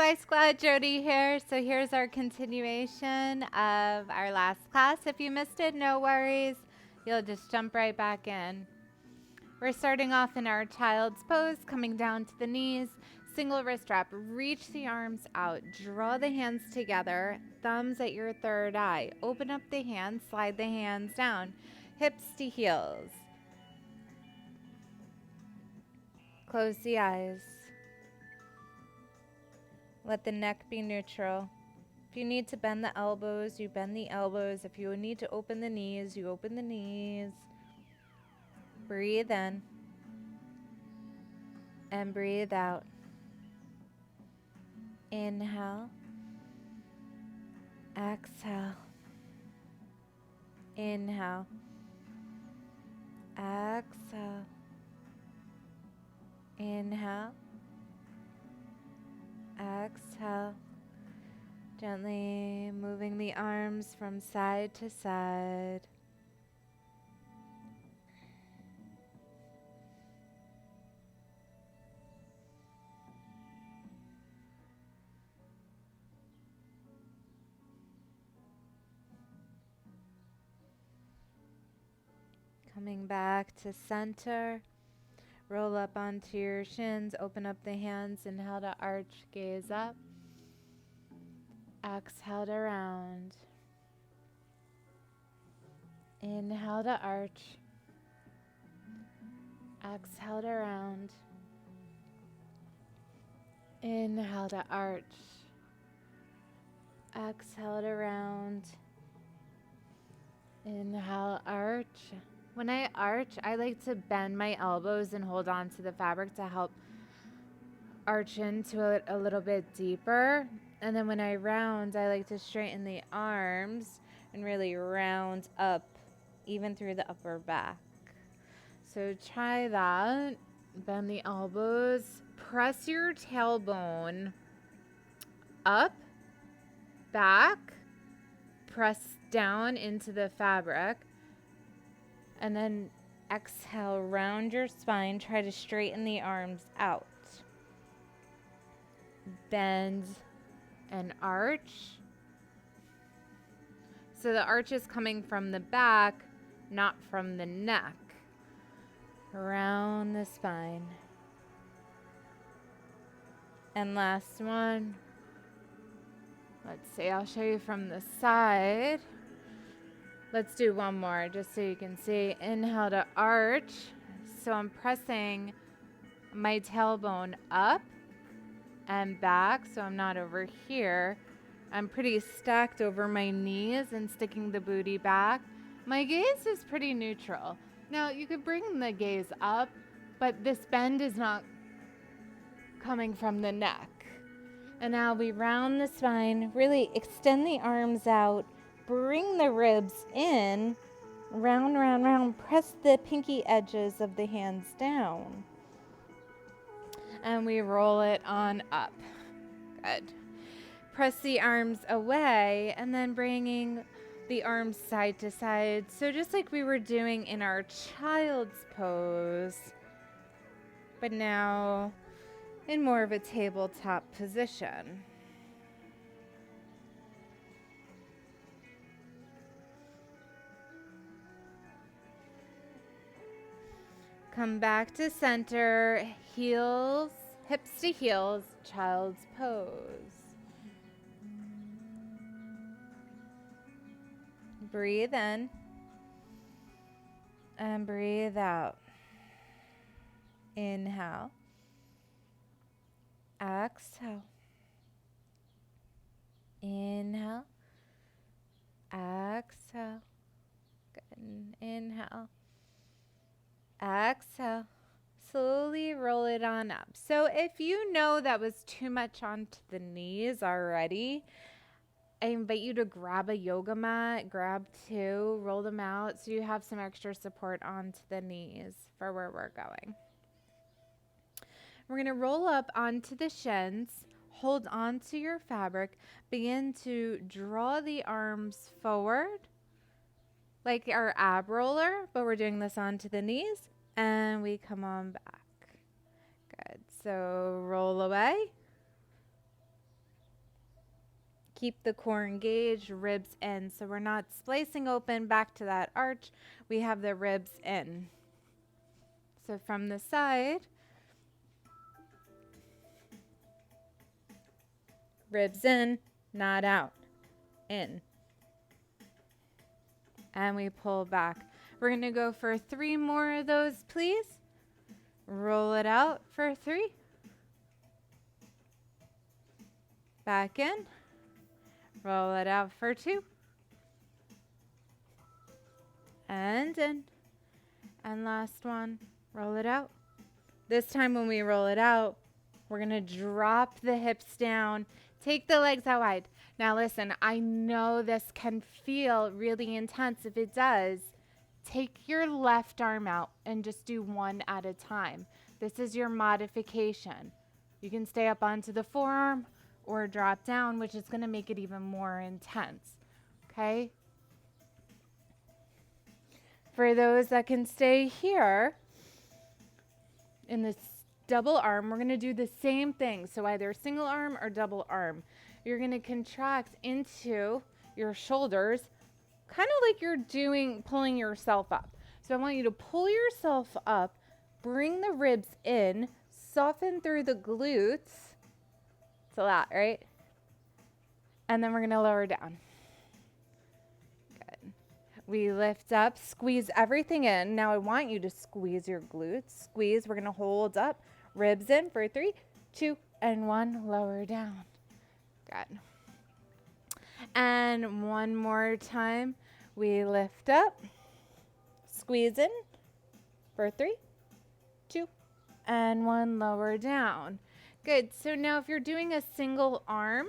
Fly Squad, Jody here. So here's our continuation of our last class. If you missed it, no worries. You'll just jump right back in. We're starting off in our child's pose, coming down to the knees, single wrist wrap. Reach the arms out, draw the hands together, thumbs at your third eye. Open up the hands, slide the hands down, hips to heels. Close the eyes. Let the neck be neutral. If you need to bend the elbows, you bend the elbows. If you need to open the knees, you open the knees. Breathe in and breathe out. Inhale. Exhale. Inhale. Exhale. Inhale. Exhale. Gently moving the arms from side to side. Coming back to center. Roll up onto your shins, open up the hands, inhale to arch, gaze up. Exhale to round. Inhale to arch. Exhale to round. Inhale to arch. Exhale to round. Inhale, arch. When I arch, I like to bend my elbows and hold on to the fabric to help arch into it a little bit deeper. And then when I round, I like to straighten the arms and really round up, even through the upper back. So try that. Bend the elbows. Press your tailbone up, back, press down into the fabric. And then exhale, round your spine. Try to straighten the arms out. Bend and arch. So the arch is coming from the back, not from the neck. Around the spine. And last one. Let's see, I'll show you from the side. Let's do one more just so you can see. Inhale to arch. So I'm pressing my tailbone up and back so I'm not over here. I'm pretty stacked over my knees and sticking the booty back. My gaze is pretty neutral. Now you could bring the gaze up, but this bend is not coming from the neck. And now we round the spine, really extend the arms out. Bring the ribs in, round, round, round. Press the pinky edges of the hands down. And we roll it on up. Good. Press the arms away and then bringing the arms side to side. So just like we were doing in our child's pose, but now in more of a tabletop position. Come back to center, heels, hips to heels, child's pose. Breathe in and breathe out. Inhale. Exhale. Inhale. Exhale. Good. Inhale. Exhale. Slowly roll it on up. So if you know that was too much onto the knees already, I invite you to grab a yoga mat, grab two, roll them out so you have some extra support onto the knees for where we're going. We're going to roll up onto the shins, hold onto your fabric, begin to draw the arms forward like our ab roller, but we're doing this onto the knees, and we come on back. Good. So roll away. Keep the core engaged, ribs in. So we're not splicing open back to that arch. We have the ribs in. So from the side, ribs in, not out, in. And we pull back. We're going to go for 3 more of those, please. Roll it out for 3. Back in. Roll it out for 2. And in. And last one. Roll it out. This time when we roll it out, we're going to drop the hips down. Take the legs out wide. Now listen, I know this can feel really intense. If it does, take your left arm out and just do one at a time. This is your modification. You can stay up onto the forearm or drop down, which is going to make it even more intense. Okay? For those that can stay here in this double arm, we're going to do the same thing. So either single arm or double arm. You're going to contract into your shoulders, kind of like you're pulling yourself up. So I want you to pull yourself up, bring the ribs in, soften through the glutes. It's a lot, right? And then we're going to lower down. Good. We lift up, squeeze everything in. Now I want you to squeeze your glutes. Squeeze. We're going to hold up, ribs in for 3, 2, and 1. Lower down. Good. And one more time. We lift up, squeeze in for 3, 2, and 1. Lower down. Good. So now if you're doing a single arm,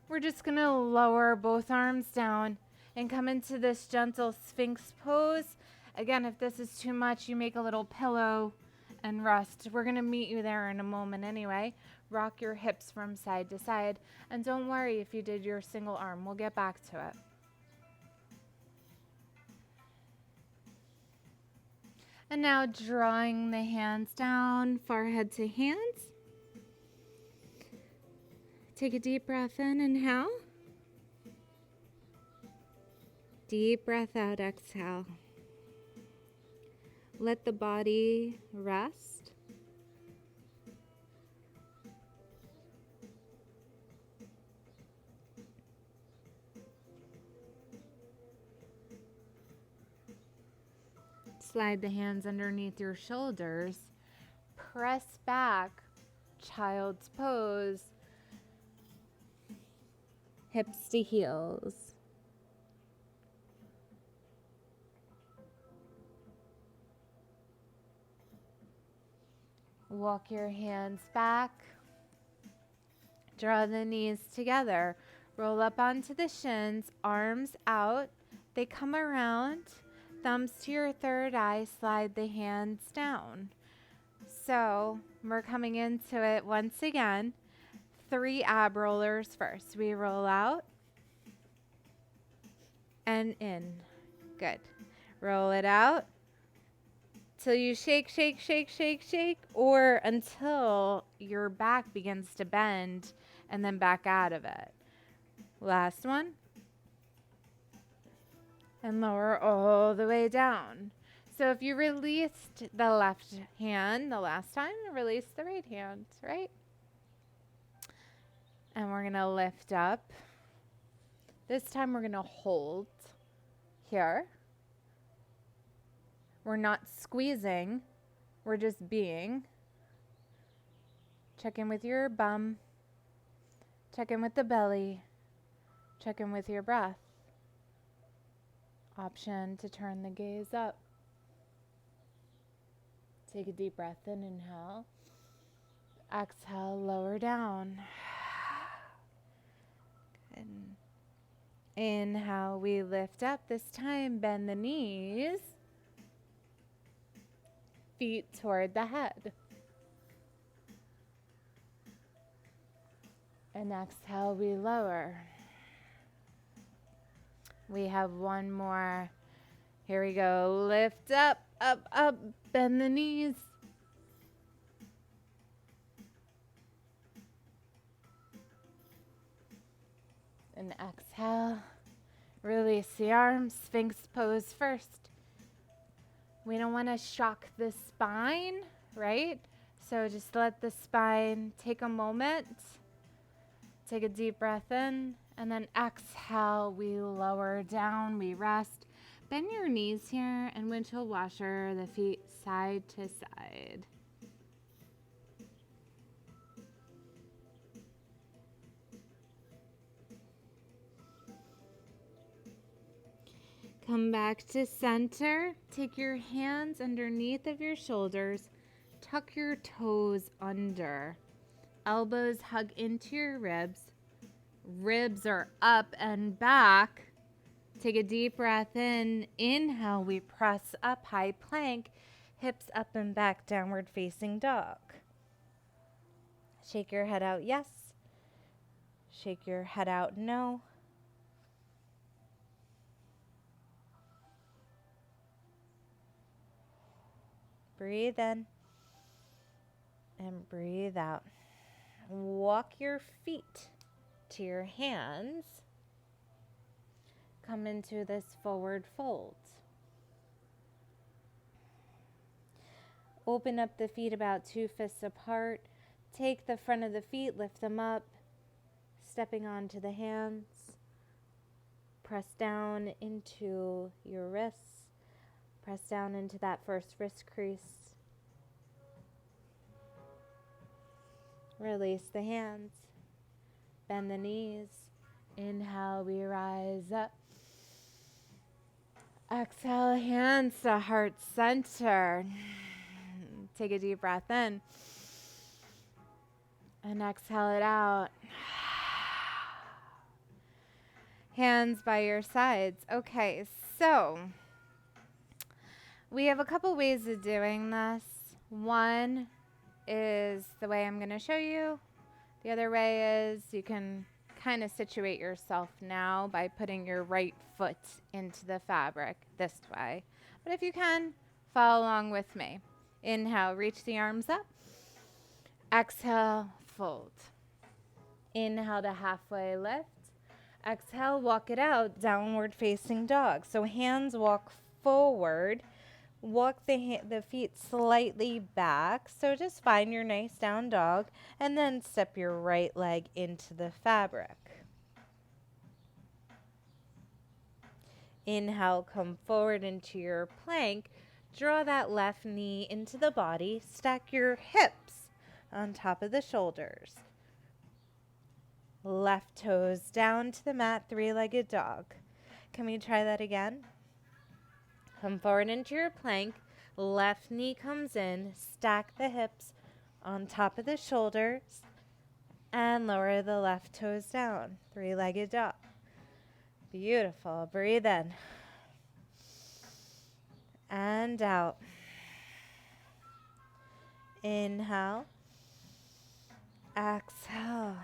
we're just going to lower both arms down and come into this gentle Sphinx pose. Again, if this is too much, you make a little pillow and rest. We're going to meet you there in a moment anyway. Rock your hips from side to side. And don't worry if you did your single arm. We'll get back to it. And now drawing the hands down, forehead to hands. Take a deep breath in, inhale. Deep breath out, exhale. Let the body rest. Slide the hands underneath your shoulders. Press back, child's pose. Hips to heels. Walk your hands back. Draw the knees together. Roll up onto the shins, arms out. They come around. Thumbs to your third eye, slide the hands down. So we're coming into it once again. 3 ab rollers first. We roll out and in. Good. Roll it out till you shake, shake, shake, shake, shake, or until your back begins to bend and then back out of it. Last one. And lower all the way down. So if you released the left hand the last time, release the right hand, right? And we're going to lift up. This time we're going to hold here. We're not squeezing. We're just being. Check in with your bum. Check in with the belly. Check in with your breath. Option to turn the gaze up. Take a deep breath in, inhale. Exhale, lower down. And inhale, we lift up. This time, bend the knees. Feet toward the head. And exhale, we lower. We have one more. Here we go. Lift up, up, up. Bend the knees. And exhale. Release the arms, Sphinx pose first. We don't want to shock the spine, right? So just let the spine take a moment. Take a deep breath in, and then exhale, we lower down, we rest. Bend your knees here and windshield washer the feet side to side. Come back to center. Take your hands underneath of your shoulders. Tuck your toes under. Elbows hug into your ribs. Ribs are up and back. Take a deep breath in. Inhale, we press up, high plank. Hips up and back, downward facing dog. Shake your head out, yes. Shake your head out, no. Breathe in and breathe out. Walk your feet to your hands. Come into this forward fold. Open up the feet about 2 fists apart. Take the front of the feet, lift them up, stepping onto the hands. Press down into your wrists. Press down into that first wrist crease. Release the hands. Bend the knees. Inhale, we rise up. Exhale, hands to heart center. Take a deep breath in. And exhale it out. Hands by your sides. Okay, so we have a couple ways of doing this. One is the way I'm going to show you. The other way is you can kind of situate yourself now by putting your right foot into the fabric this way. But if you can, follow along with me. Inhale, reach the arms up. Exhale, fold. Inhale to halfway lift. Exhale, walk it out, downward facing dog. So hands walk forward. Walk the feet slightly back. So just find your nice down dog and then step your right leg into the fabric. Inhale, come forward into your plank. Draw that left knee into the body. Stack your hips on top of the shoulders. Left toes down to the mat, 3-legged dog. Can we try that again? Come forward into your plank. Left knee comes in. Stack the hips on top of the shoulders. And lower the left toes down. 3-legged dog. Beautiful. Breathe in. And out. Inhale. Exhale.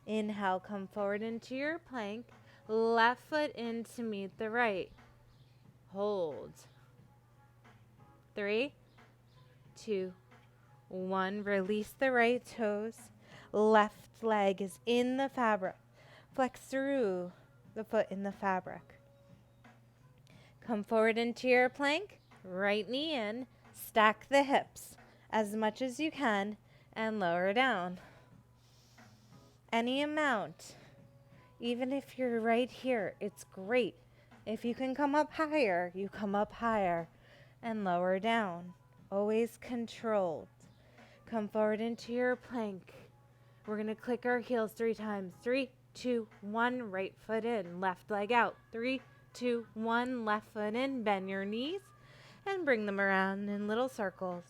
Inhale, come forward into your plank. Left foot in to meet the right. Hold. 3, 2, 1. Release the right toes. Left leg is in the fabric. Flex through the foot in the fabric. Come forward into your plank. Right knee in. Stack the hips as much as you can and lower down. Any amount. Even if you're right here, it's great. If you can come up higher, you come up higher and lower down. Always controlled. Come forward into your plank. We're going to click our heels 3 times. 3, 2, 1. Right foot in. Left leg out. 3, 2, 1. Left foot in. Bend your knees and bring them around in little circles.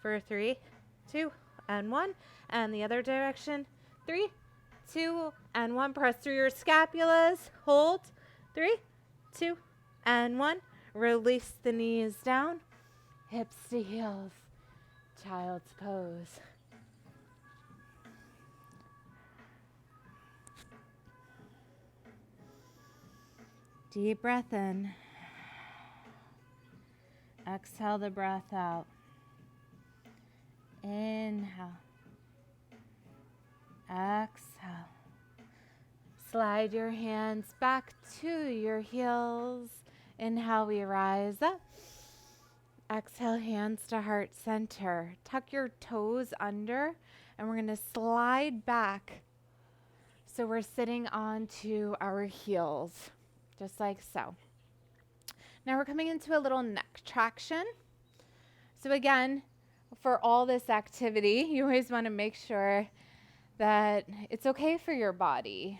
For 3, 2, and 1. And the other direction. 3, 2, and 1. Press through your scapulas. Hold. 3, 2, and 1. Release the knees down. Hips to heels. Child's pose. Deep breath in. Exhale the breath out. Inhale. Exhale. Slide your hands back to your heels. Inhale, we rise up. Exhale, hands to heart center. Tuck your toes under, and we're going to slide back. So we're sitting onto our heels, just like so. Now we're coming into a little neck traction. So again, for all this activity, you always want to make sure that it's okay for your body.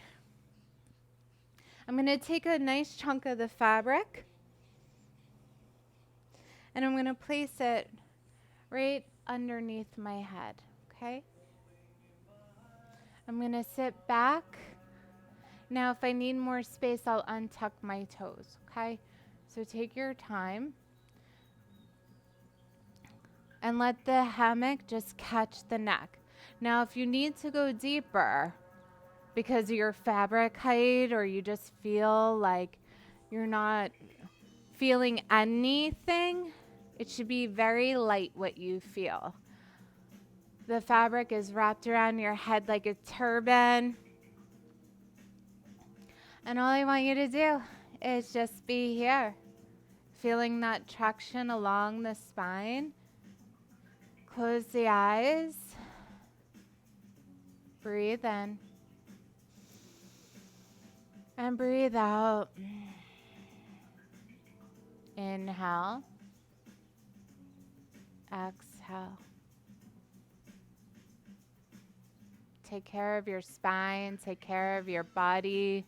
I'm going to take a nice chunk of the fabric, and I'm going to place it right underneath my head, okay? I'm going to sit back. Now, if I need more space, I'll untuck my toes, okay? So take your time and let the hammock just catch the neck. Now, if you need to go deeper because of your fabric height, or you just feel like you're not feeling anything, it should be very light what you feel. The fabric is wrapped around your head like a turban. And all I want you to do is just be here, feeling that traction along the spine. Close the eyes. Breathe in. And breathe out. Inhale. Exhale. Take care of your spine. Take care of your body.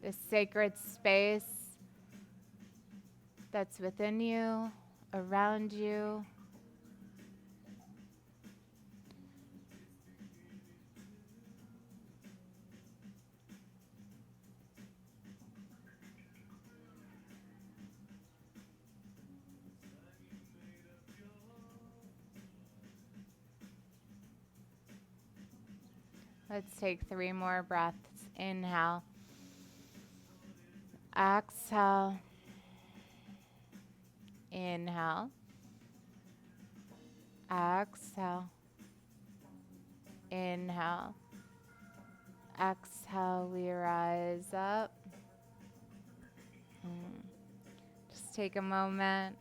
This sacred space that's within you, around you. Let's take 3 more breaths. Inhale. Exhale. Inhale. Exhale. Inhale. Exhale, we rise up. Just take a moment.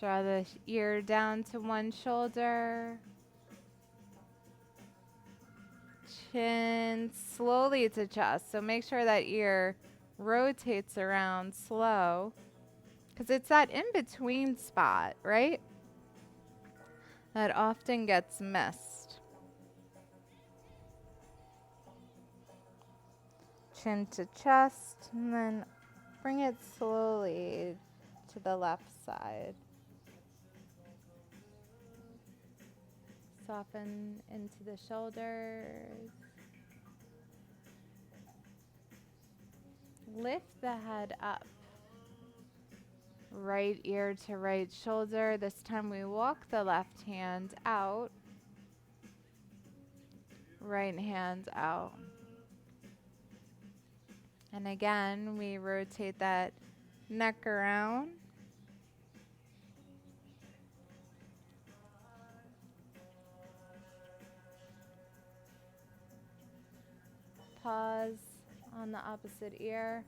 Draw the ear down to one shoulder. Chin slowly to chest. So make sure that ear rotates around slow, because it's that in-between spot, right? That often gets missed. Chin to chest, and then bring it slowly to the left side. Soften into the shoulders. Lift the head up. Right ear to right shoulder. This time we walk the left hand out. Right hand out. And again, we rotate that neck around. Pause on the opposite ear.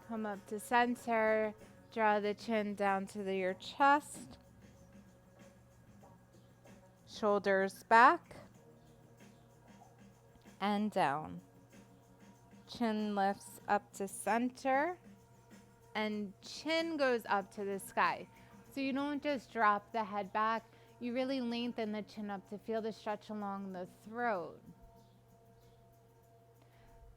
Come up to center. Draw the chin down to your chest. Shoulders back and down. Chin lifts up to center and chin goes up to the sky. So you don't just drop the head back, you really lengthen the chin up to feel the stretch along the throat.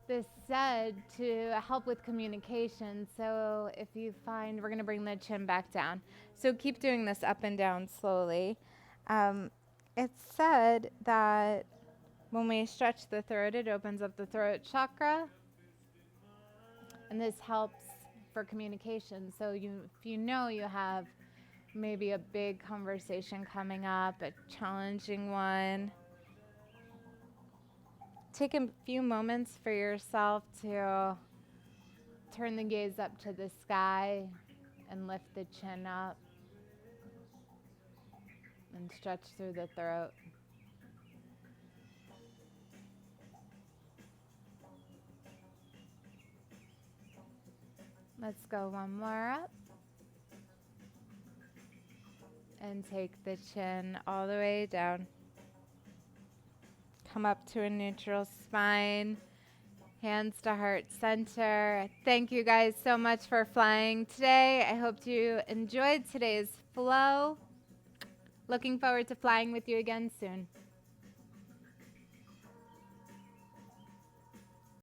This said to help with communication. So if you find, we're going to bring the chin back down. So keep doing this up and down slowly. It's said that when we stretch the throat, it opens up the throat chakra. And this helps for communication. So if you know you have maybe a big conversation coming up, a challenging one, take a few moments for yourself to turn the gaze up to the sky and lift the chin up and stretch through the throat. Let's go one more up. And take the chin all the way down. Come up to a neutral spine. Hands to heart center. Thank you guys so much for flying today. I hope you enjoyed today's flow. Looking forward to flying with you again soon.